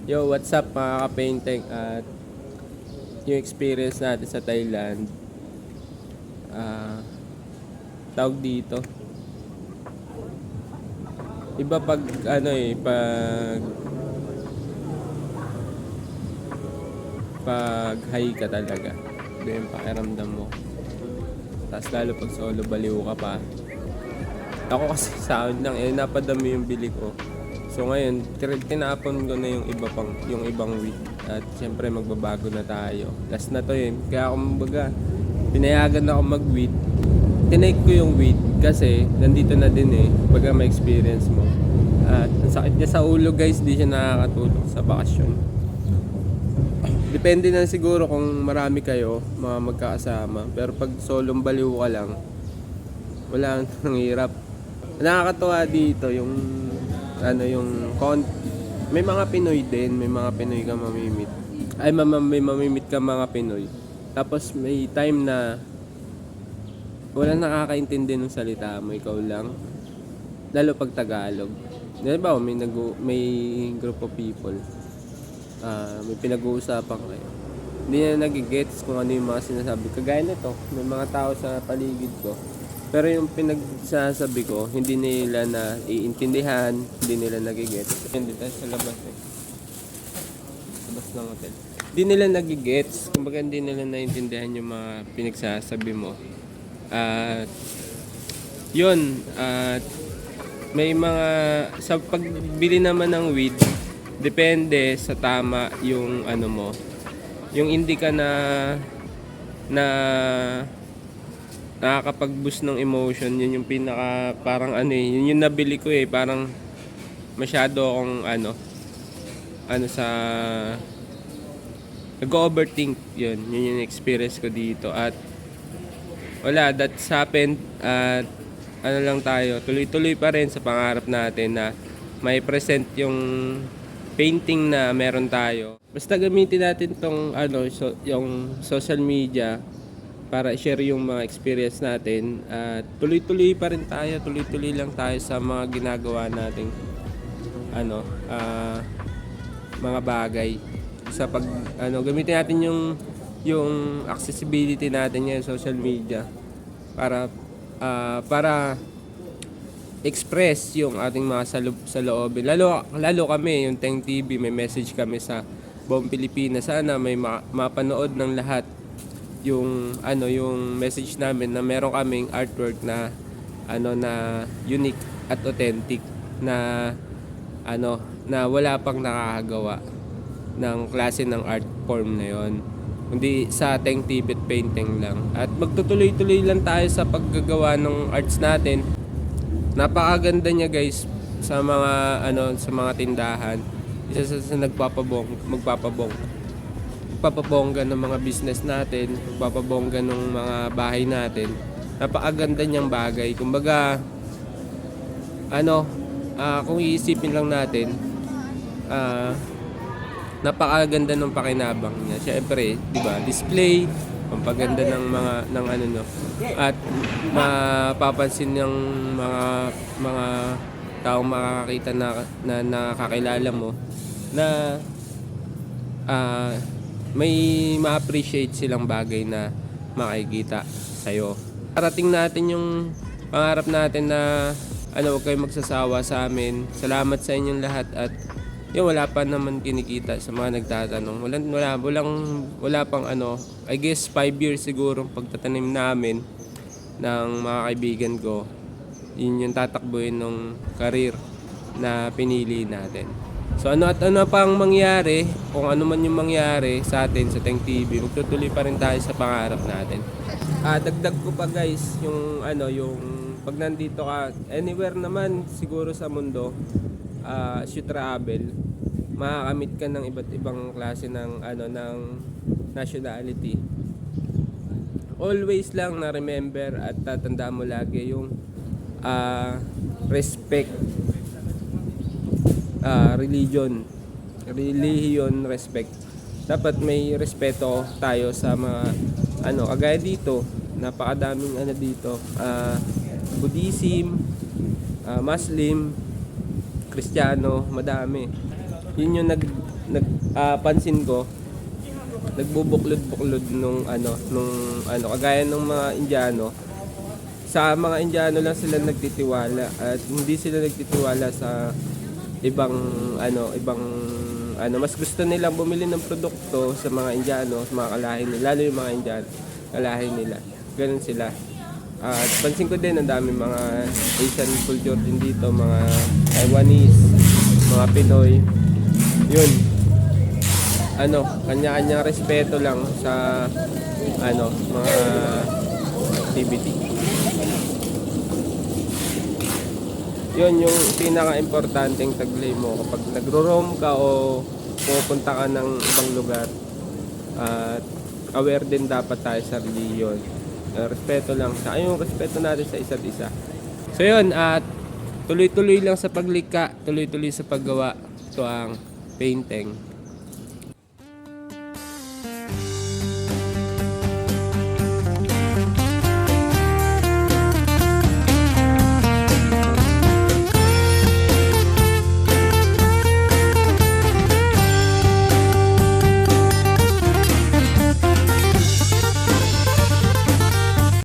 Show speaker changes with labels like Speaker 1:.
Speaker 1: Yo, what's up mga ka-painting at yung experience natin sa Thailand, ah, tawag dito. Iba pag pag high ka talaga. Iba yung pakiramdam mo. Tapos lalo pag solo baliw ka pa. Ako kasi sa akin lang napadami yung bili ko. So ngayon, tinapon ko na yung ibang weed. At siyempre magbabago na tayo. Last na to yun. Kaya kumbaga, pinayagan ako mag-weed. Tinake ko yung weed kasi nandito na din baga may experience mo. At ang sakit niya sa ulo guys, di siya nakakatulong sa bakasyon. Depende na siguro kung marami kayo, mga magkakasama. Pero pag solong baliw ka lang, wala nang hirap. Nakakatuwa dito yung may mga Pinoy din, may mga Pinoy ka mamimit. May mamimit ka mga Pinoy. Tapos may time na walang nakakaintindi ng salita mo, ikaw lang. Lalo pag Tagalog. Di ba, may group of people. May pinag-uusapan kayo. Hindi na nagigets kung ano yung mga sinasabi. Kagaya nito, may mga tao sa paligid ko. Pero yung pinagsasabi ko, hindi nila na iintindihan, hindi nila nagigets. Hindi tayo sa labas labas ng hotel. Hindi nila nagigets, kumbaga hindi nila naiintindihan yung mga pinagsasabi mo. At yun, at may mga sa pagbili naman ng weed, depende sa tama yung ano mo. Yung hindi ka na nakakapag-boost ng emotion, yun yung pinaka parang yun yung nabili ko parang masyado akong sa nag-overthink, yun yung experience ko dito. At wala, that's happened. At lang tayo, tuloy-tuloy pa rin sa pangarap natin na may present yung painting na meron tayo. Basta gamitin natin tong yung social media para i-share yung mga experience natin. At tuloy-tuloy pa rin tayo, tuloy-tuloy lang tayo sa mga ginagawa nating mga bagay. Sa gamitin natin yung accessibility natin yung social media para express yung ating mga saloobin. Lalo kami, yung Teng TV, may message kami sa buong Pilipinas. Sana may mapanood ng lahat yung message namin na meron kaming artwork na na unique at authentic na na wala pang nakakagawa ng klase ng art form na yon, kundi sa Teng TV painting lang. At magtutuloy-tuloy lang tayo sa paggagawa ng arts natin. Napakaganda niya guys sa mga sa mga tindahan. Isa sa magpapabongga ng mga business natin, magpapabongga ng mga bahay natin. Napakaganda niyang bagay. Kumbaga kung iisipin lang natin, napakaganda ng pakinabang niya. Syempre, 'di ba? Display, pampaganda ng at mapapansin ng mga taong makakakita na nakakilala mo na may ma-appreciate silang bagay na makikita sa'yo. Parating natin yung pangarap natin na huwag kayong magsasawa sa amin. Salamat sa inyong lahat. At wala pa naman kinikita sa mga nagtatanong. Wala pang I guess 5 years siguro pagtatanim namin ng mga kaibigan ko. Yun yung tatakbuhin ng career na pinili natin. So ano pang mangyari, kung ano man yung mangyari sa atin sa Teng TV, magtutuloy pa rin tayo sa pangarap natin. Dagdag ko pa guys, yung pag nandito ka, anywhere naman siguro sa mundo, as you travel, makakamit ka ng iba't ibang klase ng nationality. Always lang na remember at tatandaan mo lagi yung respect, religion, respect. Dapat may respeto tayo sa mga kagaya dito, napakadaming dito, Buddhism, Muslim, Kristiyano, madami. Yun yung pansin ko, nagbubuklod-buklod nung kagaya ng mga Indiano. Sa mga Indiano lang sila nagtitiwala at hindi sila nagtitiwala sa ibang mas gusto nilang bumili ng produkto sa mga Indiano, sa mga kalahi nila, lalo yung mga Indiano, kalahi nila. Ganun sila. At pansin ko din ang dami mga Asian culture din dito, mga Taiwanese, mga Pinoy. Yun. Kanya-kanyang respeto lang sa mga activity. Yun yung pinaka-importanteng taglay mo kapag nagro-roam ka o pupunta ka ng ibang lugar. At aware din dapat tayo sa religion. Respeto lang sa yung respeto natin sa isa't isa. So yun, at tuloy-tuloy lang sa paglikha, tuloy-tuloy sa paggawa. Ito ang painting.